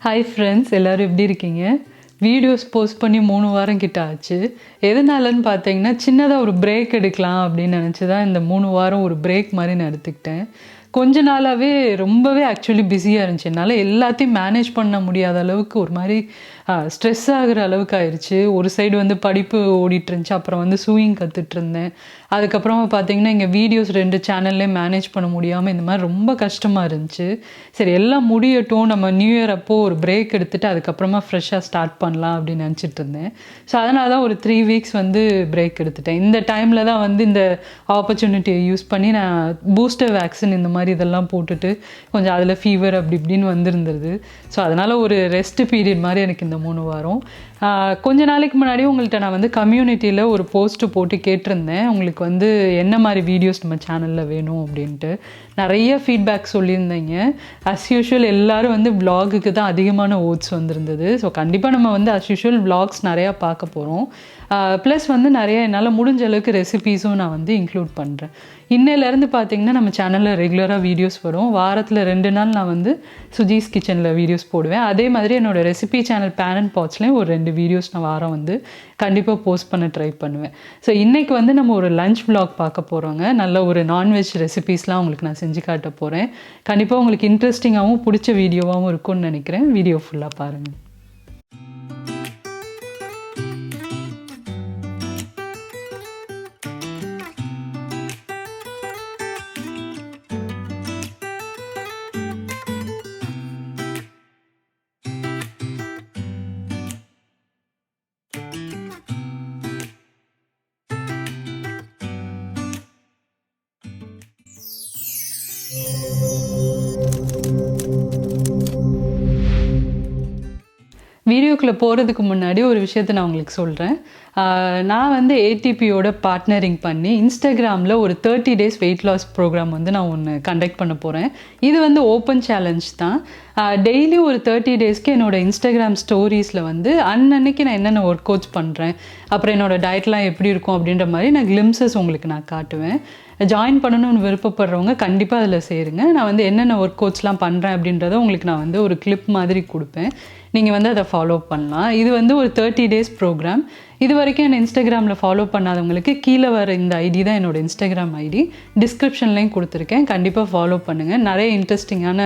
Hi friends, எல்லோரும் எப்படி இருக்கீங்க? வீடியோஸ் போஸ்ட் பண்ணி 3 வாரம் கிட்ட ஆச்சு. எதனாலன்னு பார்த்தீங்கன்னா, சின்னதாக ஒரு பிரேக் எடுக்கலாம் அப்படின்னு நினச்சி தான் இந்த 3 வாரம் ஒரு பிரேக் மாதிரி நான் எடுத்துக்கிட்டேன். கொஞ்ச நாளாகவே ரொம்பவே ஆக்சுவலி பிஸியாக இருந்துச்சு. என்னால் எல்லாத்தையும் மேனேஜ் பண்ண முடியாத அளவுக்கு ஒரு மாதிரி ஸ்ட்ரெஸ் ஆகிற அளவுக்கு ஆயிடுச்சு. ஒரு சைடு வந்து படிப்பு ஓடிட்டு இருந்துச்சு, அப்புறம் வந்து சூயிங் கற்றுட்டு இருந்தேன். அதுக்கப்புறமா பார்த்தீங்கன்னா இங்கே வீடியோஸ் 2 சேனல்லேயும் மேனேஜ் பண்ண முடியாமல் இந்த மாதிரி ரொம்ப கஷ்டமாக இருந்துச்சு. சரி, எல்லாம் முடியட்டும், நம்ம நியூ இயர் அப்போது ஒரு பிரேக் எடுத்துகிட்டு அதுக்கப்புறமா ஃப்ரெஷ்ஷாக ஸ்டார்ட் பண்ணலாம் அப்படின்னு நினச்சிட்டு இருந்தேன். ஸோ அதனால தான் ஒரு 3 வீக்ஸ் வந்து பிரேக் எடுத்துட்டேன். இந்த டைமில் தான் வந்து இந்த ஆப்பர்ச்சுனிட்டியை யூஸ் பண்ணி நான் பூஸ்டர் வேக்சின் இந்த மாதிரி இதெல்லாம் போட்டுட்டு கொஞ்சம் அதில் ஃபீவர் அப்படி இப்படின்னு வந்திருந்தது. ஸோ அதனால் ஒரு ரெஸ்ட் பீரியட் மாதிரி எனக்கு இந்த 3 வாரம். கொஞ்ச நாளைக்கு முன்னாடி உங்கள்கிட்ட நான் வந்து கம்யூனிட்டியில் ஒரு போஸ்ட்டு போட்டு கேட்டிருந்தேன், உங்களுக்கு வந்து என்ன மாதிரி வீடியோஸ் நம்ம சேனலில் வேணும் அப்படின்ட்டு. நிறைய ஃபீட்பேக் சொல்லியிருந்தீங்க. அஸ் யூஷுவல் எல்லோரும் வந்து விலாகுக்கு தான் அதிகமான ஓட்ஸ் வந்திருந்தது. ஸோ கண்டிப்பாக நம்ம வந்து அஸ் யூஷுவல் விலாக்ஸ் நிறையா பார்க்க போகிறோம். ப்ளஸ் வந்து நிறைய என்னால் முடிஞ்ச அளவுக்கு ரெசிபீஸும் நான் வந்து இன்க்ளூட் பண்ணுறேன். இன்னையிலேருந்து பார்த்தீங்கன்னா நம்ம சேனலில் ரெகுலராக வீடியோஸ் வரும். வாரத்தில் 2 நாள் நான் வந்து சுஜிஸ் கிச்சனில் வீடியோஸ் போடுவேன். அதே மாதிரி என்னோடய ரெசிபி சேனல் பேன் அண்ட் பாட்ஸ்லேயும் ஒரு 2 வீடியோஸ் நான் வாரம் வந்து கண்டிப்பாக போஸ்ட் பண்ண ட்ரை பண்ணுவேன். ஸோ இன்றைக்கி வந்து நம்ம ஒரு லஞ்ச் விலாக் பார்க்க போகிறோங்க. நல்ல ஒரு நான்வெஜ் ரெசிபீஸ்லாம் உங்களுக்கு நான் செஞ்சு காட்ட போகிறேன். கண்டிப்பாக உங்களுக்கு இன்ட்ரெஸ்டிங்காகவும் பிடிச்ச வீடியோவாகவும் இருக்கும்னு நினைக்கிறேன். வீடியோ ஃபுல்லாக பாருங்கள். வீடியோக்குள்ளே போகிறதுக்கு முன்னாடி ஒரு விஷயத்தை நான் உங்களுக்கு சொல்கிறேன். நான் வந்து ஏடிபியோட பார்ட்னரிங் பண்ணி இன்ஸ்டாகிராமில் ஒரு 30 days வெயிட் லாஸ் ப்ரோக்ராம் வந்து நான் ஒன்று கண்டக்ட் பண்ண போகிறேன். இது வந்து ஓப்பன் சேலஞ்ச் தான். டெய்லி ஒரு 30 daysக்கு என்னோடய இன்ஸ்டாகிராம் ஸ்டோரீஸில் வந்து அன்னன்னைக்கு நான் என்னென்ன ஒர்க் அவுட்ஸ் பண்ணுறேன், அப்புறம் என்னோடய டயட்லாம் எப்படி இருக்கும் அப்படின்ற மாதிரி நான் கிளிம்சஸ் உங்களுக்கு நான் காட்டுவேன். ஜாயின் பண்ணணும்னு விருப்பப்படுறவங்க கண்டிப்பாக அதில் சேருங்க. நான் வந்து என்னென்ன ஒர்க் அவுட்ஸ்லாம் பண்ணுறேன் அப்படின்றத உங்களுக்கு நான் வந்து ஒரு கிளிப் மாதிரி கொடுப்பேன். நீங்கள் வந்து அதை ஃபாலோ பண்ணலாம். இது வந்து ஒரு 30 days ப்ரோக்ராம். இது வரைக்கும் என்னை இன்ஸ்டாகிராமில் ஃபாலோ பண்ணாதவங்களுக்கு கீழே வர இந்த ஐடி தான் என்னோடய இன்ஸ்டாகிராம் ஐடி. டிஸ்கிரிப்ஷன்லேயும் கொடுத்துருக்கேன். கண்டிப்பாக ஃபாலோ பண்ணுங்கள். நிறைய இன்ட்ரெஸ்டிங்கான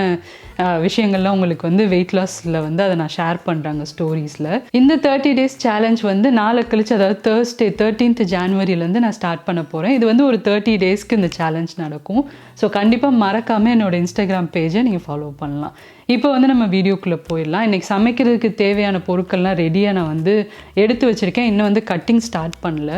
விஷயங்கள்லாம் உங்களுக்கு வந்து வெயிட் லாஸில் வந்து அதை நான் ஷேர் பண்ணுறாங்க ஸ்டோரிஸில். இந்த 30 days சேலஞ்ச் வந்து நாளை கழிச்சு, அதாவது Thursday 13th January நான் ஸ்டார்ட் பண்ண போகிறேன். இது வந்து ஒரு 30 daysக்கு இந்த சேலஞ்ச் நடக்கும். ஸோ கண்டிப்பாக மறக்காமல் என்னோடய இன்ஸ்டாகிராம் பேஜை நீங்கள் ஃபாலோ பண்ணலாம். இப்போ வந்து நம்ம வீடியோக்குள்ளே போயிடலாம். இன்றைக்கி சமைக்கிறதுக்கு தேவையான பொருட்கள்லாம் ரெடியாக நான் வந்து எடுத்து வச்சுருக்கேன். இன்னும் வந்து கட்டிங் ஸ்டார்ட் பண்ணல.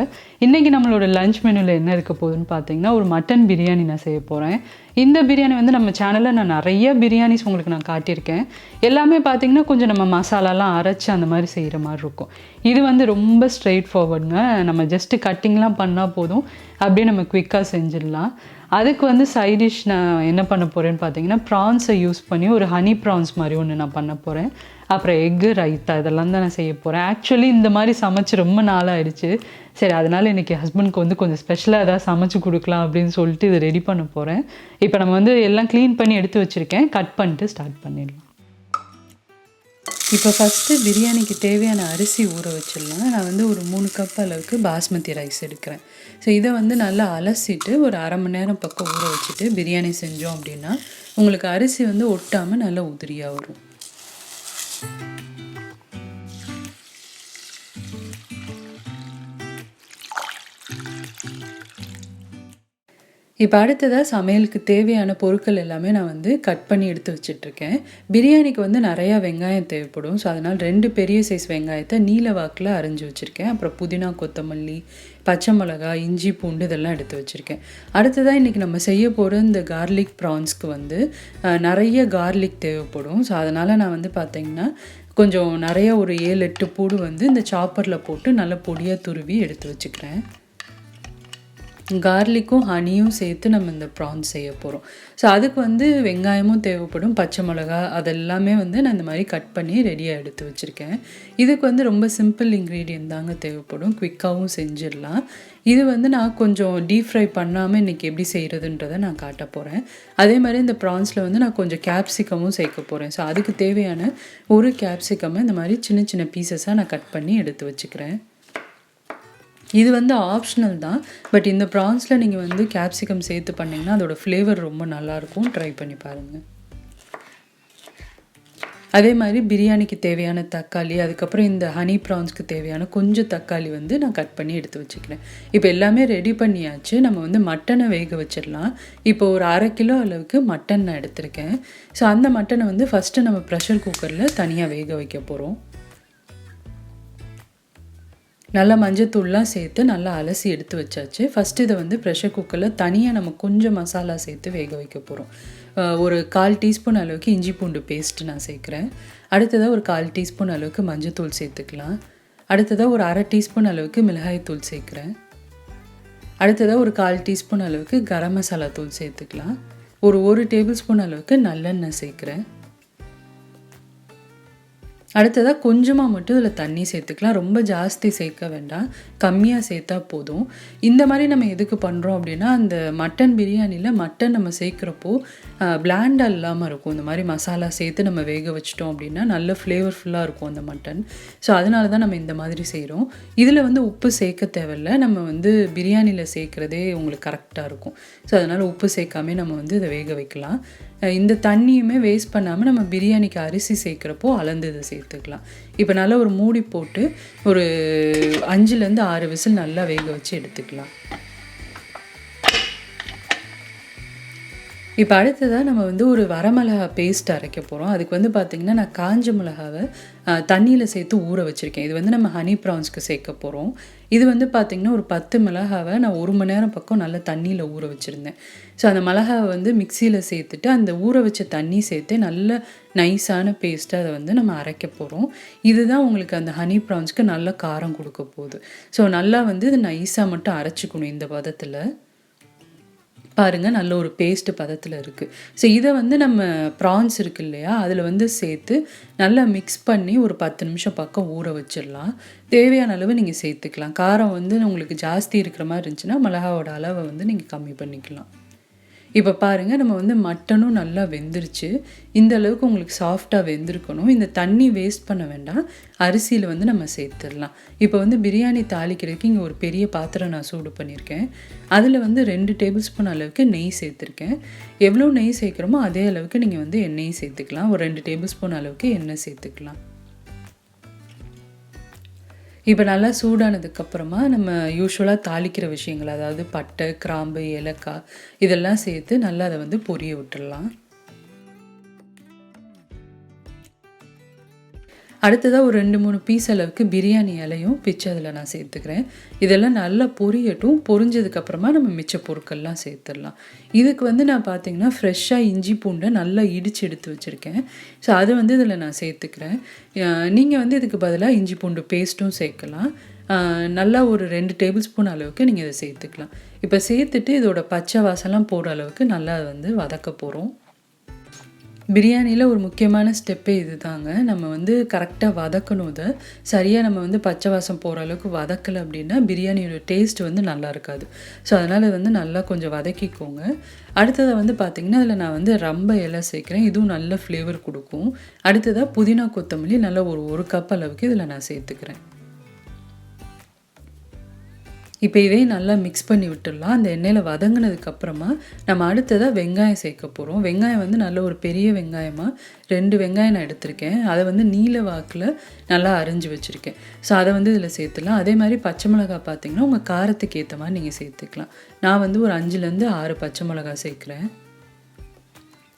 இன்றைக்கி நம்மளோட லஞ்ச் மெனுவில் என்ன இருக்க போகுதுன்னு பார்த்தீங்கன்னா, ஒரு மட்டன் பிரியாணி நான் செய்ய போகிறேன். இந்த பிரியாணி வந்து நம்ம சேனலில் நான் நிறைய பிரியாணிஸ் உங்களுக்கு நான் காட்டியிருக்கேன். எல்லாமே பார்த்திங்கன்னா கொஞ்சம் நம்ம மசாலாலாம் அரைச்சி அந்த மாதிரி செய்கிற மாதிரி இருக்கும். இது வந்து ரொம்ப ஸ்ட்ரெயிட் ஃபார்வர்டுங்க. நம்ம ஜஸ்ட்டு கட்டிங்லாம் பண்ணால் போதும், அப்படியே நம்ம குயிக்காக செஞ்சிடலாம். அதுக்கு வந்து சைட் டிஷ் நான் என்ன பண்ண போகிறேன்னு பார்த்தீங்கன்னா, ப்ரான்ஸை யூஸ் பண்ணி ஒரு ஹனி ப்ரான்ஸ் மாதிரி ஒன்று நான் பண்ண போகிறேன். அப்புறம் எக்கு ரைத்தா இதெல்லாம் தான் நான் செய்ய போகிறேன். ஆக்சுவலி இந்த மாதிரி சமைச்சு ரொம்ப நாளாகிடுச்சு. சரி, அதனால் இன்றைக்கி ஹஸ்பண்ட்க்கு வந்து கொஞ்சம் ஸ்பெஷலாக எதாவது சமைச்சு கொடுக்கலாம் அப்படின்னு சொல்லிட்டு இதை ரெடி பண்ண போகிறேன். இப்போ நம்ம வந்து எல்லாம் க்ளீன் பண்ணி எடுத்து வச்சுருக்கேன். கட் பண்ணிட்டு ஸ்டார்ட் பண்ணிடலாம். இப்போ ஃபஸ்ட்டு பிரியாணிக்கு தேவையான அரிசி ஊற வச்சிடலாம். நான் வந்து ஒரு 3 கப் அளவுக்கு பாஸ்மதி ரைஸ் எடுக்கிறேன். ஸோ இதை வந்து நல்லா அலசிட்டு ஒரு 1/2 மணி நேரம் பக்கம் ஊற வச்சுட்டு பிரியாணி செஞ்சோம் அப்படின்னா உங்களுக்கு அரிசி வந்து ஒட்டாமல் நல்லா உதிரியாக வரும். இப்போ அடுத்ததாக சமையலுக்கு தேவையான பொருட்கள் எல்லாமே நான் வந்து கட் பண்ணி எடுத்து வச்சிட்ருக்கேன். பிரியாணிக்கு வந்து நிறையா வெங்காயம் தேவைப்படும். ஸோ அதனால் 2 பெரிய சைஸ் வெங்காயத்தை நீல வாக்கில் அரிஞ்சு வச்சுருக்கேன். அப்புறம் புதினா, கொத்தமல்லி, பச்சை மிளகா, இஞ்சி, பூண்டு இதெல்லாம் எடுத்து வச்சுருக்கேன். அடுத்ததாக இன்றைக்கி நம்ம செய்ய போகிற இந்த கார்லிக் ப்ரான்ஸ்க்கு வந்து நிறைய கார்லிக் தேவைப்படும். ஸோ அதனால் நான் வந்து பார்த்திங்கன்னா கொஞ்சம் நிறைய ஒரு 7-8 பூடு வந்து இந்த சாப்பரில் போட்டு நல்லா பொடியாக துருவி எடுத்து வச்சுக்கிறேன். கார்லிக்கும் ஹனியும் சேர்த்து நம்ம இந்த ப்ரான்ஸ் செய்ய போகிறோம். ஸோ அதுக்கு வந்து வெங்காயமும் தேவைப்படும், பச்சை மிளகா அதெல்லாமே வந்து நான் இந்த மாதிரி கட் பண்ணி ரெடியாக எடுத்து வச்சுருக்கேன். இதுக்கு வந்து ரொம்ப சிம்பிள் இன்க்ரீடியன்ட் தாங்க தேவைப்படும், குவிக்காகவும் செஞ்சிடலாம். இது வந்து நான் கொஞ்சம் டீப் ஃப்ரை பண்ணாமல் இன்றைக்கி எப்படி செய்கிறதுன்றதை நான் காட்ட போகிறேன். அதே மாதிரி இந்த ப்ரான்ஸில் வந்து நான் கொஞ்சம் கேப்சிகமும் சேர்க்க போகிறேன். ஸோ அதுக்கு தேவையான ஒரு கேப்சிகமை இந்த மாதிரி சின்ன சின்ன பீசஸாக நான் கட் பண்ணி எடுத்து வச்சுக்கிறேன். இது வந்து ஆப்ஷனல் தான், பட் இந்த ப்ரான்ஸில் நீங்கள் வந்து கேப்சிகம் சேர்த்து பண்ணிங்கன்னா அதோடய ஃப்ளேவர் ரொம்ப நல்லாயிருக்கும். ட்ரை பண்ணி பாருங்கள். அதே மாதிரி பிரியாணிக்கு தேவையான தக்காளி, அதுக்கப்புறம் இந்த ஹனி ப்ரான்ஸ்க்கு தேவையான கொஞ்சம் தக்காளி வந்து நான் கட் பண்ணி எடுத்து வச்சுக்கிறேன். இப்போ எல்லாமே ரெடி பண்ணியாச்சு. நம்ம வந்து மட்டனை வேக வச்சிடலாம். இப்போ ஒரு 1/2 கிலோ அளவுக்கு மட்டன் நான் எடுத்திருக்கேன். ஸோ அந்த மட்டனை வந்து ஃபஸ்ட்டு நம்ம ப்ரெஷர் குக்கரில் தனியாக வேக வைக்க போகிறோம். நல்லா மஞ்சத்தூள்லாம் சேர்த்து நல்லா அலசி எடுத்து வச்சாச்சு. ஃபஸ்ட்டு இதை வந்து ப்ரெஷர் குக்கரில் தனியாக நம்ம கொஞ்சம் மசாலா சேர்த்து வேக வைக்க போகிறோம். ஒரு 1/4 டீஸ்பூன் அளவுக்கு இஞ்சி பூண்டு பேஸ்ட்டு நான் சேர்க்குறேன். அடுத்ததாக ஒரு 1/4 டீஸ்பூன் அளவுக்கு மஞ்சத்தூள் சேர்த்துக்கலாம். அடுத்ததாக ஒரு 1/2 டீஸ்பூன் அளவுக்கு மிளகாய்த்தூள் சேர்க்குறேன். அடுத்ததாக ஒரு 1/4 டீஸ்பூன் அளவுக்கு கரம் மசாலா தூள் சேர்த்துக்கலாம். ஒரு டேபிள் ஸ்பூன் அளவுக்கு நல்லெண்ணெய் சேர்க்குறேன். அடுத்ததாக கொஞ்சமாக மட்டும் இதில் தண்ணி சேர்த்துக்கலாம். ரொம்ப ஜாஸ்தி சேர்க்க வேண்டாம், கம்மியாக சேர்த்தா போதும். இந்த மாதிரி நம்ம எதுக்கு பண்ணுறோம் அப்படின்னா, அந்த மட்டன் பிரியாணியில் மட்டன் நம்ம சேர்க்குறப்போ பிளாண்டாக இல்லாமல் இருக்கும். இந்த மாதிரி மசாலா சேர்த்து நம்ம வேக வச்சிட்டோம் அப்படின்னா நல்ல ஃப்ளேவர்ஃபுல்லாக இருக்கும் அந்த மட்டன். ஸோ அதனால தான் நம்ம இந்த மாதிரி செய்கிறோம். இதில் வந்து உப்பு சேர்க்க தேவையில்லை. நம்ம வந்து பிரியாணியில் சேர்க்குறதே உங்களுக்கு கரெக்டாக இருக்கும். ஸோ அதனால் உப்பு சேர்க்காமே நம்ம வந்து இதை வேக வைக்கலாம். இந்த தண்ணியுமே வேஸ்ட் பண்ணாமல் நம்ம பிரியாணிக்கு அரிசி சேர்க்குறப்போ அளந்து இதை சேர்த்துக்கலாம். இப்போ நல்லா ஒரு மூடி போட்டு ஒரு 5லேருந்து 6 விசில் நல்லா வேக வச்சு எடுத்துக்கலாம். இப்போ அடுத்ததாக நம்ம வந்து ஒரு வரமிளகா பேஸ்ட் அரைக்க போகிறோம். அதுக்கு வந்து பார்த்திங்கன்னா நான் காஞ்ச மிளகாவை தண்ணியில் சேர்த்து ஊற வச்சுருக்கேன். இது வந்து நம்ம ஹனி ப்ரான்ஸ்க்கு சேர்க்க போகிறோம். இது வந்து பார்த்திங்கன்னா ஒரு 10 மிளகாவை நான் 1 மணி நேரம் பக்கம் நல்லா தண்ணியில் ஊற வச்சுருந்தேன். ஸோ அந்த மிளகாவை வந்து மிக்சியில் சேர்த்துட்டு அந்த ஊற வச்ச தண்ணி சேர்த்து நல்ல நைஸான பேஸ்ட்டை அதை வந்து நம்ம அரைக்க போகிறோம். இதுதான் உங்களுக்கு அந்த ஹனி ப்ரான்ஸ்க்கு நல்ல காரம் கொடுக்க போகுது. ஸோ நல்லா வந்து இது நைஸாக மட்டும் அரைச்சிக்கணும். இந்த பதத்தில் பாருங்கள், நல்ல ஒரு பேஸ்ட்டு பதத்தில் இருக்குது. ஸோ இதை வந்து நம்ம ப்ரான்ஸ் இருக்குது இல்லையா, அதில் வந்து சேர்த்து நல்லா மிக்ஸ் பண்ணி ஒரு 10 நிமிஷம் பக்கம் ஊற வச்சிடலாம். தேவையான அளவு நீங்கள் சேர்த்துக்கலாம். காரம் வந்து உங்களுக்கு ஜாஸ்தி இருக்கிற மாதிரி இருந்துச்சுன்னா மிளகாவோட அளவை வந்து நீங்கள் கம்மி பண்ணிக்கலாம். இப்போ பாருங்கள், நம்ம வந்து மட்டனும் நல்லா வெந்துருச்சு. இந்த அளவுக்கு உங்களுக்கு சாஃப்டாக வெந்திருக்கணும். இந்த தண்ணி வேஸ்ட் பண்ண வேண்டாம். அரிசியில் வந்து நம்ம சேர்த்துடலாம். இப்போ வந்து பிரியாணி தாளிக்கிறதுக்கு இங்கே ஒரு பெரிய பாத்திரம் நான் சூடு பண்ணியிருக்கேன். அதில் வந்து 2 டேபிள் ஸ்பூன் அளவுக்கு நெய் சேர்த்துருக்கேன். எவ்வளோ நெய் சேர்க்குறோமோ அதே அளவுக்கு நீங்கள் வந்து எண்ணெயும் சேர்த்துக்கலாம். ஒரு 2 டேபிள் ஸ்பூன் அளவுக்கு எண்ணெய் சேர்த்துக்கலாம். இப்போ நல்லா சூடானதுக்கப்புறமா நம்ம யூஸ்வலாக தாளிக்கிற விஷயங்கள், அதாவது பட்டை, கிராம்பு, ஏலக்காய் இதெல்லாம் சேர்த்து நல்லா அதை வந்து பொரிய விட்டுடலாம். அடுத்ததாக ஒரு 2-3 பீஸ் அளவுக்கு பிரியாணி இலையும் பிச்சு அதில் நான் சேர்த்துக்கிறேன். இதெல்லாம் நல்லா பொரியட்டும். பொரிஞ்சதுக்கப்புறமா நம்ம மிச்ச பொருட்கள்லாம் சேர்த்துடலாம். இதுக்கு வந்து நான் பார்த்திங்கன்னா ஃப்ரெஷ்ஷாக இஞ்சி பூண்டை நல்லா இடித்து எடுத்து வச்சுருக்கேன். ஸோ அதை வந்து இதில் நான் சேர்த்துக்கிறேன். நீங்கள் வந்து இதுக்கு பதிலாக இஞ்சி பூண்டு பேஸ்ட்டும் சேர்க்கலாம். நல்லா ஒரு 2 டேபிள் ஸ்பூன் அளவுக்கு நீங்கள் இதை சேர்த்துக்கலாம். இப்போ சேர்த்துட்டு இதோட பச்சை வாசம்லாம் போகிற அளவுக்கு நல்லா அதை வந்து வதக்க போகிறோம். பிரியாணியில் ஒரு முக்கியமான ஸ்டெப்பே இது தாங்க. நம்ம வந்து கரெக்டாக வதக்கணும். இதை சரியாக நம்ம வந்து பச்சை வாசம் போகிற அளவுக்கு வதக்கலை அப்படின்னா பிரியாணியோட டேஸ்ட் வந்து நல்லா இருக்காது. ஸோ அதனால் வந்து நல்லா கொஞ்சம் வதக்கிக்கோங்க. அடுத்ததை வந்து பார்த்திங்கன்னா அதில் நான் வந்து ரம்ப இலை சேர்க்குறேன். இதுவும் நல்ல ஃப்ளேவர் கொடுக்கும். அடுத்ததாக புதினா கொத்தமல்லி நல்லா ஒரு கப் அளவுக்கு இதில் நான் சேர்த்துக்கிறேன். இப்போ இதையும் நல்லா மிக்ஸ் பண்ணி விட்டுடலாம். அந்த எண்ணெயில் வதங்கினதுக்கப்புறமா நம்ம அடுத்ததாக வெங்காயம் சேர்க்க போகிறோம். வெங்காயம் வந்து நல்ல ஒரு பெரிய வெங்காயமாக 2 வெங்காயம் நான் எடுத்திருக்கேன். அதை வந்து நீல வாக்கில் நல்லா அரிஞ்சு வச்சுருக்கேன். ஸோ அதை வந்து இதில் சேர்த்துலாம். அதே மாதிரி பச்சை மிளகாய் பார்த்திங்கன்னா உங்கள் காரத்துக்கு ஏற்ற மாதிரி நீங்கள் சேர்த்துக்கலாம். நான் வந்து ஒரு 5லேருந்து 6 பச்சை மிளகாய் சேர்க்குறேன்.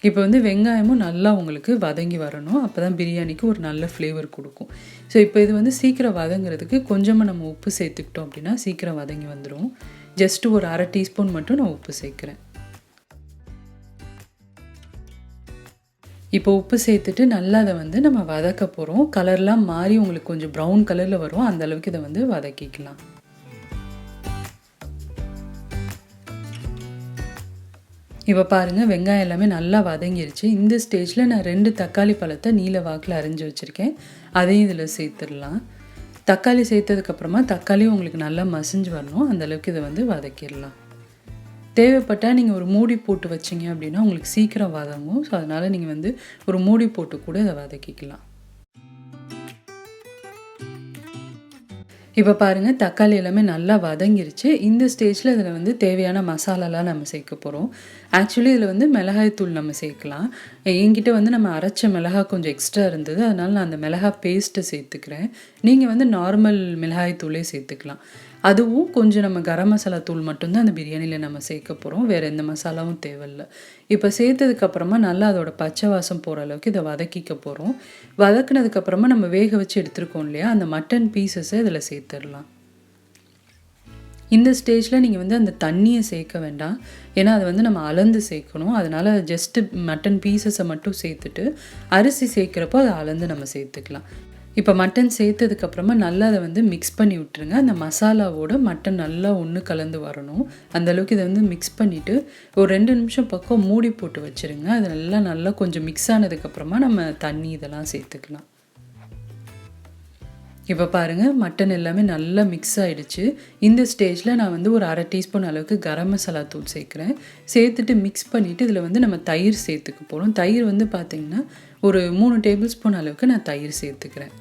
இப்போ வந்து வெங்காயமும் நல்லா உங்களுக்கு வதங்கி வரணும். அப்போ தான் பிரியாணிக்கு ஒரு நல்ல ஃப்ளேவர் கொடுக்கும். ஸோ இப்போ இது வந்து சீக்கிரம் வதங்கிறதுக்கு கொஞ்சமாக நம்ம உப்பு சேர்த்துக்கிட்டோம் அப்படின்னா சீக்கிரம் வதங்கி வந்துடும். ஜஸ்ட்டு ஒரு 1/2 டீஸ்பூன் மட்டும் நான் உப்பு சேர்க்குறேன். இப்போ உப்பு சேர்த்துட்டு நல்லா அதை வந்து நம்ம வதக்க போகிறோம். கலர்லாம் மாறி உங்களுக்கு கொஞ்சம் ப்ரௌன் கலரில் வரும். அந்த அளவுக்கு இதை வந்து வதக்கிக்கலாம். இப்போ பாருங்கள், வெங்காயம் எல்லாமே நல்லா வதங்கிருச்சு. இந்த ஸ்டேஜில் நான் 2 தக்காளி பழத்தை நீல வாக்கில் அரிஞ்சு வச்சுருக்கேன். அதையும் இதில் சேர்த்துடலாம். தக்காளி சேர்த்ததுக்கப்புறமா தக்காளியும் உங்களுக்கு நல்லா மசிஞ்சு வரணும், அந்தளவுக்கு இதை வந்து வதக்கிடலாம். தேவைப்பட்டால் நீங்கள் ஒரு மூடி போட்டு வச்சிங்க அப்படின்னா உங்களுக்கு சீக்கிரம் வதங்கும். ஸோ அதனால் நீங்கள் வந்து ஒரு மூடி போட்டு கூட இதை வதக்கிக்கலாம். இப்போ பாருங்கள், தக்காளி எல்லாமே நல்லா வதங்கிருச்சு. இந்த ஸ்டேஜில் இதில் வந்து தேவையான மசாலாலாம் நம்ம சேர்க்க போகிறோம். ஆக்சுவலி இதில் வந்து மிளகாய்த்தூள் நம்ம சேர்க்கலாம். என்கிட்ட வந்து நம்ம அரைச்ச மிளகாய் கொஞ்சம் எக்ஸ்ட்ரா இருந்தது, அதனால் நான் அந்த மிளகாய் பேஸ்ட்டை சேர்த்துக்கிறேன். நீங்கள் வந்து நார்மல் மிளகாய்த்தூளே சேர்த்துக்கலாம். அதுவும் கொஞ்சம் நம்ம கரம் மசாலா தூள் மட்டும்தான் அந்த பிரியாணியில் நம்ம சேர்க்க போகிறோம், வேறு எந்த மசாலாவும் தேவையில்லை. இப்போ சேர்த்ததுக்கப்புறமா நல்லா அதோட பச்சை வாசம் போகிற அளவுக்கு இதை வதக்கிக்க போகிறோம். வதக்குனதுக்கப்புறமா நம்ம வேக வச்சு எடுத்துருக்கோம் இல்லையா, அந்த மட்டன் பீசஸை இதில் சேர்த்துடலாம். இந்த ஸ்டேஜில் நீங்கள் வந்து அந்த தண்ணியை சேர்க்க வேண்டாம், ஏன்னா அதை வந்து நம்ம அளந்து சேர்க்கணும். அதனால் ஜஸ்ட்டு மட்டன் பீசஸை மட்டும் சேர்த்துட்டு அரிசி சேர்க்குறப்போ அதை அளந்து நம்ம சேர்த்துக்கலாம். இப்போ மட்டன் சேர்த்ததுக்கப்புறமா நல்லா அதை வந்து மிக்ஸ் பண்ணி விட்டுருங்க. அந்த மசாலாவோட மட்டன் நல்லா ஒன்று கலந்து வரணும், அந்தளவுக்கு இதை வந்து மிக்ஸ் பண்ணிவிட்டு ஒரு 2 நிமிஷம் பக்கம் மூடி போட்டு வச்சுருங்க. அது நல்லா கொஞ்சம் மிக்ஸ் ஆனதுக்கப்புறமா நம்ம தண்ணி இதெல்லாம் சேர்த்துக்கலாம். இப்போ பாருங்கள், மட்டன் எல்லாமே நல்லா மிக்ஸ் ஆகிடுச்சு. இந்த ஸ்டேஜில் நான் வந்து ஒரு 1/2 டீஸ்பூன் அளவுக்கு கரம் மசாலா தூள் சேர்க்குறேன். சேர்த்துட்டு மிக்ஸ் பண்ணிவிட்டு இதில் வந்து நம்ம தயிர் சேர்த்துக்க போகிறோம். தயிர் வந்து பார்த்திங்கன்னா ஒரு 3 டேபிள் ஸ்பூன் அளவுக்கு நான் தயிர் சேர்த்துக்கிறேன்.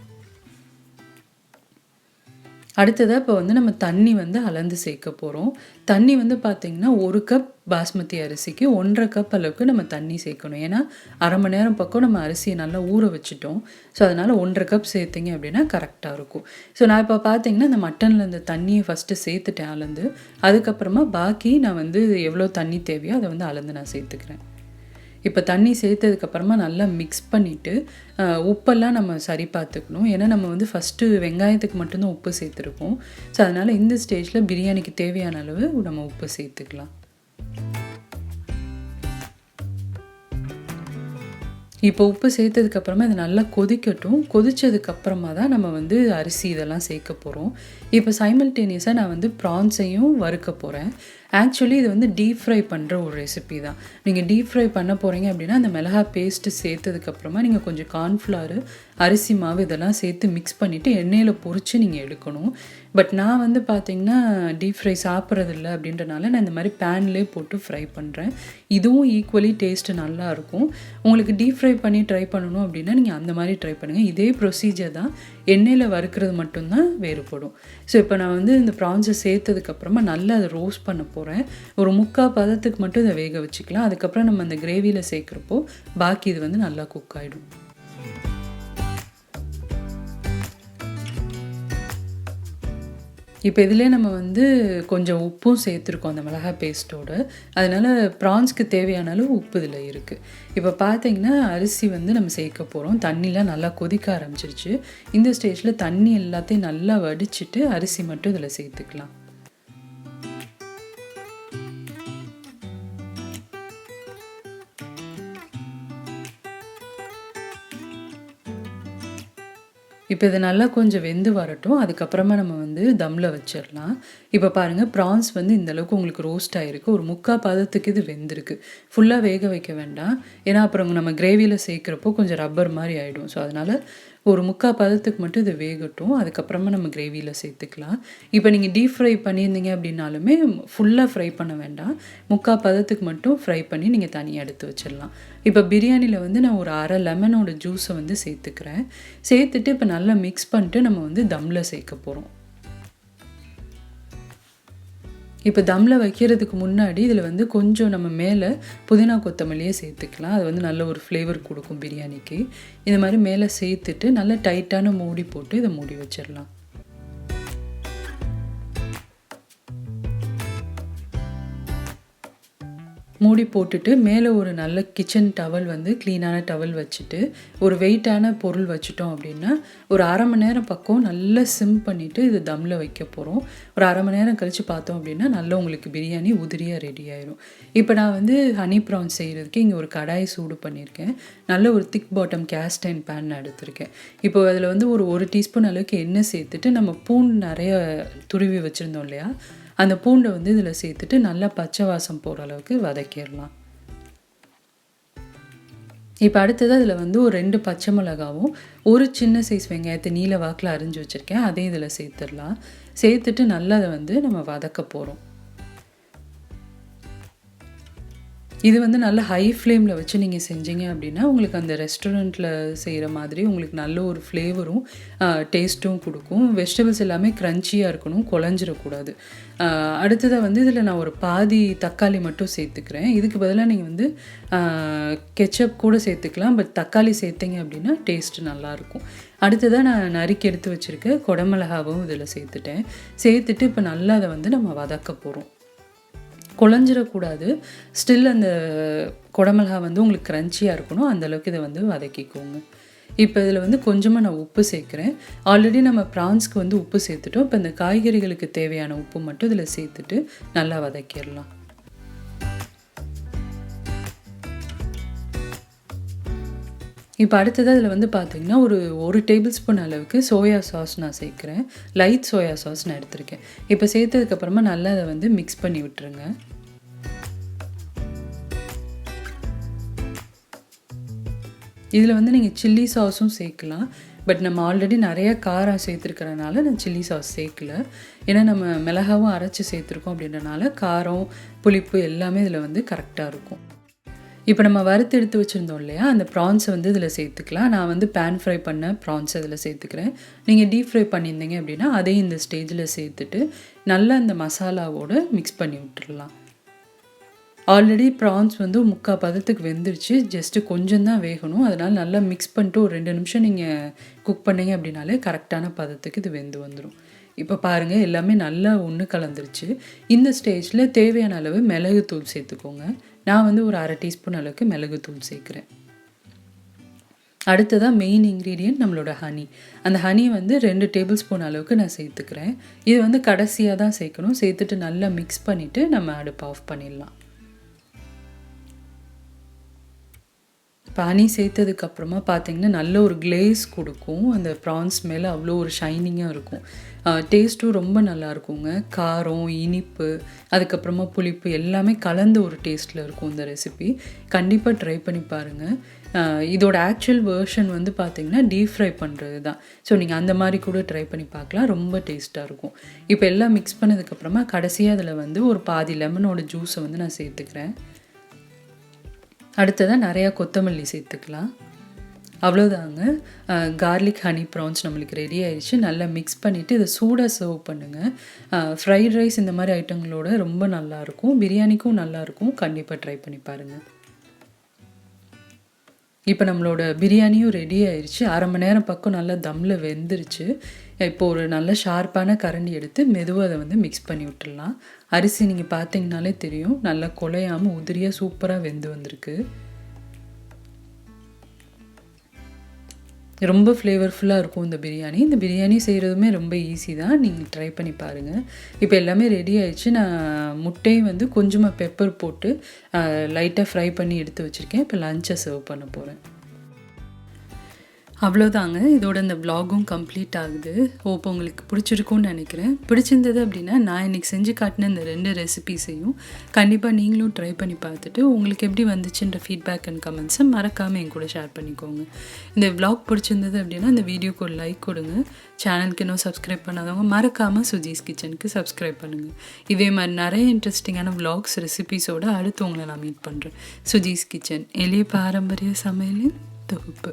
அடுத்ததாக இப்போ வந்து நம்ம தண்ணி வந்து அளந்து சேர்க்க போகிறோம். தண்ணி வந்து பார்த்திங்கன்னா 1 கப் பாஸ்மதி அரிசிக்கு 1.5 கப் அளவுக்கு நம்ம தண்ணி சேர்க்கணும். ஏன்னா 1/2 மணி நேரம் பக்கம் நம்ம அரிசியை நல்லா ஊற வச்சுட்டோம். ஸோ அதனால் 1.5 கப் சேர்த்திங்க அப்படின்னா கரெக்டாக இருக்கும். ஸோ நான் இப்போ பார்த்திங்கன்னா இந்த மட்டனில் இந்த தண்ணியை ஃபஸ்ட்டு சேர்த்துட்டேன் அளந்து. அதுக்கப்புறமா பாக்கி நான் வந்து எவ்வளோ தண்ணி தேவையோ அதை வந்து அளந்து நான் சேர்த்துக்கிறேன். இப்போ தண்ணி சேர்த்ததுக்கப்புறமா நல்லா மிக்ஸ் பண்ணிவிட்டு உப்பெல்லாம் நம்ம சரி பார்த்துக்கணும். ஏன்னா நம்ம வந்து ஃபஸ்ட்டு வெங்காயத்துக்கு மட்டும்தான் உப்பு சேர்த்துருக்கோம். ஸோ அதனால் இந்த ஸ்டேஜில் பிரியாணிக்கு தேவையான அளவு நம்ம உப்பு சேர்த்துக்கலாம். இப்போ உப்பு சேர்த்ததுக்கப்புறமா இது நல்லா கொதிக்கட்டும். கொதித்ததுக்கப்புறமா தான் நம்ம வந்து அரிசி இதெல்லாம் சேர்க்க போகிறோம். இப்போ சைமல்டேனியஸாக நான் வந்து ப்ரான்ஸையும் வறுக்க போகிறேன். ஆக்சுவலி இது வந்து டீப் ஃப்ரை பண்ணுற ஒரு ரெசிபி தான். நீங்கள் டீப் ஃப்ரை பண்ண போகிறீங்க அப்படின்னா அந்த மிளகாய் பேஸ்ட்டு சேர்த்ததுக்கப்புறமா நீங்கள் கொஞ்சம் கார்ன்ஃப்ளவர், அரிசி மாவு இதெல்லாம் சேர்த்து மிக்ஸ் பண்ணிவிட்டு எண்ணெயில் பொரித்து நீங்கள் எடுக்கணும். பட் நான் வந்து பார்த்திங்கன்னா டீப் ஃப்ரை சாப்பிட்றதில்ல அப்படின்றனால நான் இந்த மாதிரி பேன்லேயே போட்டு ஃப்ரை பண்ணுறேன். இதுவும் ஈக்குவலி டேஸ்ட்டு நல்லாயிருக்கும். உங்களுக்கு டீப் ஃப்ரை பண்ணி ட்ரை பண்ணணும் அப்படின்னா நீங்கள் அந்த மாதிரி ட்ரை பண்ணுங்கள். இதே ப்ரொசீஜர் தான், எண்ணெயில் வறுக்கிறது மட்டும்தான் வேறுபடும். ஸோ இப்போ நான் வந்து இந்த ப்ரான்ஸை சேர்த்ததுக்கப்புறமா நல்லா அதை ரோஸ்ட் பண்ண போகிறேன். ஒரு 3/4 பதத்துக்கு மட்டும் இதை வேக வச்சுக்கலாம். அதுக்கப்புறம் நம்ம அந்த கிரேவியில் சேர்க்குறப்போ பாக்கி இது வந்து நல்லா குக் ஆகிடும். இப்போ இதிலே நம்ம வந்து கொஞ்சம் உப்பும் சேர்த்துருக்கோம் அந்த மிளகாய் பேஸ்ட்டோடு. அதனால் ப்ரான்ஸ்க்கு தேவையான அளவு உப்பு இதில் இருக்குது. இப்போ பார்த்திங்கன்னா அரிசி வந்து நம்ம சேர்க்க போகிறோம். தண்ணிலாம் நல்லா கொதிக்க ஆரம்பிச்சிருச்சு. இந்த ஸ்டேஜில் தண்ணி எல்லாத்தையும் நல்லா வடிச்சிட்டு அரிசி மட்டும் இதில் சேர்த்துக்கலாம். இப்போ இது நல்லா கொஞ்சம் வெந்து வரட்டும். அதுக்கப்புறமா நம்ம வந்து தம்மில் வச்சிடலாம். இப்போ பாருங்கள், ப்ரான்ஸ் வந்து இந்தளவுக்கு உங்களுக்கு ரோஸ்ட் ஆகிருக்கு. ஒரு 3/4 பதத்துக்கு இது வெந்திருக்கு. ஃபுல்லாக வேக வைக்க வேண்டாம், ஏன்னா அப்புறம் நம்ம கிரேவியில் சேர்க்குறப்போ கொஞ்சம் ரப்பர் மாதிரி ஆகிடும். ஸோ அதனால் ஒரு 3/4 பதத்துக்கு மட்டும் இது வேகட்டும். அதுக்கப்புறமா நம்ம கிரேவியில் சேர்த்துக்கலாம். இப்போ நீங்கள் டீப் ஃப்ரை பண்ணியிருந்தீங்க அப்படின்னாலுமே ஃபுல்லாக ஃப்ரை பண்ண வேண்டாம், 3/4 பதத்துக்கு மட்டும் ஃப்ரை பண்ணி நீங்கள் தனியாக எடுத்து வச்சிடலாம். இப்போ பிரியாணியில் வந்து நான் ஒரு 1/2 லெமனோட ஜூஸை வந்து சேர்த்துக்கிறேன். சேர்த்துட்டு இப்போ நல்லா மிக்ஸ் பண்ணிட்டு நம்ம வந்து தம்மில் சேர்க்க போகிறோம். இப்போ தம்மில் வைக்கிறதுக்கு முன்னாடி இதில் வந்து கொஞ்சம் நம்ம மேலே புதினா கொத்தமல்லியே சேர்த்துக்கலாம். அது வந்து நல்ல ஒரு ஃப்ளேவர் கொடுக்கும் பிரியாணிக்கு. இந்த மாதிரி மேலே சேர்த்துட்டு நல்லா டைட்டான மூடி போட்டு இதை மூடி வச்சிடலாம். மூடி போட்டுட்டு மேலே ஒரு நல்ல கிச்சன் டவல் வந்து க்ளீனான டவல் வச்சுட்டு ஒரு வெயிட்டான பொருள் வச்சுட்டோம் அப்படின்னா ஒரு 1/2 மணி நேரம் பக்கம் நல்லா சிம் பண்ணிவிட்டு இது தம்மில் வைக்க போகிறோம். ஒரு 1/2 மணி நேரம் கழித்து பார்த்தோம் அப்படின்னா நல்லா உங்களுக்கு பிரியாணி உதிரியாக ரெடி ஆயிரும். இப்போ நான் வந்து ஹனி ப்ரான்ஸ் செய்கிறதுக்கு இங்கே ஒரு கடாய் சூடு பண்ணியிருக்கேன். நல்ல ஒரு திக் பாட்டம் கேஸ்ட் அயர்ன் பேன் எடுத்திருக்கேன். இப்போ அதில் வந்து ஒரு டீஸ்பூன் அளவுக்கு எண்ணெய் சேர்த்துட்டு நம்ம பூண்டு நிறைய துருவி வச்சுருந்தோம் இல்லையா, அந்த பூண்டை வந்து இதில் சேர்த்துட்டு நல்லா பச்சை வாசம் போகிற அளவுக்கு வதக்கிடலாம். இப்போ அடுத்தது அதில் வந்து ஒரு 2 பச்சை மிளகாவும் ஒரு சின்ன சைஸ் வெங்காயத்தை நீல வாக்கில் அரிஞ்சு வச்சுருக்கேன், அதையும் இதில் சேர்த்துடலாம். சேர்த்துட்டு நல்லா அதை வந்து நம்ம வதக்க போகிறோம். இது வந்து நல்ல ஹை ஃப்ளேமில் வச்சு நீங்கள் செஞ்சீங்க அப்படின்னா உங்களுக்கு அந்த ரெஸ்டாரண்ட்டில் செய்கிற மாதிரி உங்களுக்கு நல்ல ஒரு ஃப்ளேவரும் டேஸ்ட்டும் கொடுக்கும். வெஜிடபிள்ஸ் எல்லாமே க்ரன்ச்சியாக இருக்கணும், குழஞ்சிடக்கூடாது. அடுத்ததாக வந்து இதில் நான் ஒரு பாதி தக்காளி மட்டும் சேர்த்துக்கிறேன். இதுக்கு பதிலாக நீங்கள் வந்து கெச்சப் கூட சேர்த்துக்கலாம், பட் தக்காளி சேர்த்திங்க அப்படின்னா டேஸ்ட்டு நல்லாயிருக்கும். அடுத்ததாக நான் நறுக்கி எடுத்து வச்சுருக்க குடமிளகாவும் இதில் சேர்த்துட்டேன். சேர்த்துட்டு இப்போ நல்லா அதை வந்து நம்ம வதக்க போகிறோம். குழஞ்சிடக்கூடாது, ஸ்டில் அந்த குடமிளகா வந்து உங்களுக்கு க்ரன்ச்சியாக இருக்கணும், அந்தளவுக்கு இதை வந்து வதக்கிக்கோங்க. இப்போ இதில் வந்து கொஞ்சமாக நான் உப்பு சேர்க்குறேன். ஆல்ரெடி நம்ம ப்ரான்ஸ்க்கு வந்து உப்பு சேர்த்துட்டோம். இப்போ இந்த காய்கறிகளுக்கு தேவையான உப்பு மட்டும் இதில் சேர்த்துட்டு நல்லா வதக்கிடலாம். இப்போ அடுத்தது அதில் வந்து பார்த்திங்கன்னா ஒரு டேபிள் ஸ்பூன் அளவுக்கு சோயா சாஸ் நான் சேர்க்குறேன். லைட் சோயா சாஸ் நான் எடுத்திருக்கேன். இப்போ சேர்த்ததுக்கப்புறமா நல்லா அதை வந்து மிக்ஸ் பண்ணி விட்டுருங்க. இதில் வந்து நீங்கள் சில்லி சாஸும் சேர்க்கலாம், பட் நம்ம ஆல்ரெடி நிறையா காரம் சேர்த்துருக்கிறனால நான் சில்லி சாஸ் சேர்க்கல. ஏன்னா நம்ம மிளகாவும் அரைச்சி சேர்த்துருக்கோம் அப்படின்றனால காரம் புளிப்பு எல்லாமே இதில் வந்து கரெக்டாக இருக்கும். இப்போ நம்ம வறுத்து எடுத்து வச்சுருந்தோம் இல்லையா, அந்த ப்ரான்ஸை வந்து இதில் சேர்த்துக்கலாம். நான் வந்து பேன் ஃப்ரை பண்ண ப்ரான்ஸை இதில் சேர்த்துக்கிறேன். நீங்கள் டீப் ஃப்ரை பண்ணியிருந்தீங்க அப்படின்னா அதையும் இந்த ஸ்டேஜில் சேர்த்துட்டு நல்லா அந்த மசாலாவோடு மிக்ஸ் பண்ணி விட்டுடலாம். ஆல்ரெடி ப்ரான்ஸ் வந்து 3/4 பதத்துக்கு வெந்துருச்சு, ஜஸ்ட்டு கொஞ்சம் தான் வேகணும். அதனால் நல்லா மிக்ஸ் பண்ணிட்டு ஒரு 2 நிமிஷம் நீங்கள் குக் பண்ணிங்க அப்படின்னாலே கரெக்டான பதத்துக்கு இது வெந்து வந்துடும். இப்போ பாருங்கள் எல்லாமே நல்லா ஒன்று கலந்துருச்சு. இந்த ஸ்டேஜில் தேவையான அளவு மிளகுத்தூள் சேர்த்துக்கோங்க. நான் வந்து ஒரு 1/2 டீஸ்பூன் அளவுக்கு மிளகுத்தூள் சேர்க்குறேன். அடுத்ததாக மெயின் இன்க்ரீடியன்ட் நம்மளோட ஹனி. அந்த ஹனி வந்து 2 டேபிள் ஸ்பூன் அளவுக்கு நான் சேர்த்துக்கிறேன். இது வந்து கடைசியாக தான் சேர்க்கணும். சேர்த்துட்டு நல்லா மிக்ஸ் பண்ணிவிட்டு நம்ம அடுப்பு ஆஃப் பண்ணிடலாம். இப்போ ஹனி சேர்த்ததுக்கப்புறமா பார்த்திங்கன்னா நல்ல ஒரு கிளேஸ் கொடுக்கும். அந்த ப்ரான்ஸ் மேலே அவ்வளோ ஒரு ஷைனிங்காக இருக்கும். டேஸ்ட்டும் ரொம்ப நல்லா இருக்குங்க. காரம், இனிப்பு, அதுக்கப்புறமா புளிப்பு எல்லாமே கலந்த ஒரு டேஸ்ட்டில் இருக்கும் இந்த ரெசிபி. கண்டிப்பாக ட்ரை பண்ணி பாருங்கள். இதோட ஆக்சுவல் வேர்ஷன் வந்து பார்த்திங்கன்னா டீப் ஃப்ரை பண்ணுறது தான். ஸோ நீங்கள் அந்த மாதிரி கூட ட்ரை பண்ணி பார்க்கலாம், ரொம்ப டேஸ்ட்டாக இருக்கும். இப்போ எல்லாம் மிக்ஸ் பண்ணதுக்கப்புறமா கடைசியாக அதில் வந்து ஒரு பாதி லெமனோட ஜூஸை வந்து நான் சேர்த்துக்கிறேன். அடுத்ததாக நிறையா கொத்தமல்லி சேர்த்துக்கலாம். அவ்வளோதாங்க, கார்லிக் ஹனி ப்ரான்ஸ் நம்மளுக்கு ரெடி ஆயிடுச்சு. நல்லா மிக்ஸ் பண்ணிவிட்டு இதை சூடாக சர்வ் பண்ணுங்கள். ஃப்ரைட் ரைஸ் இந்த மாதிரி ஐட்டங்களோட ரொம்ப நல்லாயிருக்கும், பிரியாணிக்கும் நல்லாயிருக்கும். கண்டிப்பாக ட்ரை பண்ணி பாருங்கள். இப்போ நம்மளோட பிரியாணியும் ரெடி ஆயிடுச்சு. 1/2 மணி நேரம் பக்கம் நல்லா தம்மில் வெந்துருச்சு. இப்போ ஒரு நல்ல ஷார்ப்பான கரண்டி எடுத்து மெதுவாக அதை வந்து மிக்ஸ் பண்ணி விட்டுடலாம். அரிசி நீங்கள் பார்த்தீங்கனாலே தெரியும், நல்லா குலையாமல் உதிரியாக சூப்பராக வெந்து வந்திருக்கு. ரொம்ப ஃப்ளேவர்ஃபுல்லாக இருக்கும் இந்த பிரியாணி. இந்த பிரியாணி செய்கிறதுமே ரொம்ப ஈஸி தான், நீங்கள் ட்ரை பண்ணி பாருங்கள். இப்போ எல்லாமே ரெடி ஆயிடுச்சு. நான் முட்டையும் வந்து கொஞ்சமாக பெப்பர் போட்டு லைட்டாக ஃப்ரை பண்ணி எடுத்து வச்சுருக்கேன். இப்போ லஞ்சை சர்வ் பண்ண போகிறேன். அவ்வளோதாங்க, இதோட இந்த வ்ளாகும் கம்ப்ளீட் ஆகுது. ஹோப் உங்களுக்கு பிடிச்சிருக்கும்னு நினைக்கிறேன். பிடிச்சிருந்தது அப்படின்னா நான் இன்றைக்கி செஞ்சு காட்டின இந்த 2 ரெசிபீஸையும் கண்டிப்பாக நீங்களும் ட்ரை பண்ணி பார்த்துட்டு உங்களுக்கு எப்படி வந்துச்சுன்ற ஃபீட்பேக் அண்ட் கமெண்ட்ஸை மறக்காமல் என் கூட ஷேர் பண்ணிக்கோங்க. இந்த வ்ளாக் பிடிச்சிருந்தது அப்படின்னா இந்த வீடியோக்கு ஒரு லைக் கொடுங்க. சேனலுக்கு இன்னும் சப்ஸ்கிரைப் பண்ணாதவங்க மறக்காமல் சுஜீஸ் கிச்சனுக்கு சப்ஸ்கிரைப் பண்ணுங்கள். இதே மாதிரி நிறைய இன்ட்ரெஸ்டிங்கான வ்ளாக்ஸ் ரெசிபீஸோடு அடுத்து உங்களை நான் மீட் பண்ணுறேன். சுஜீஸ் கிச்சன், எளிய பாரம்பரிய சமையலின் தொகுப்பு.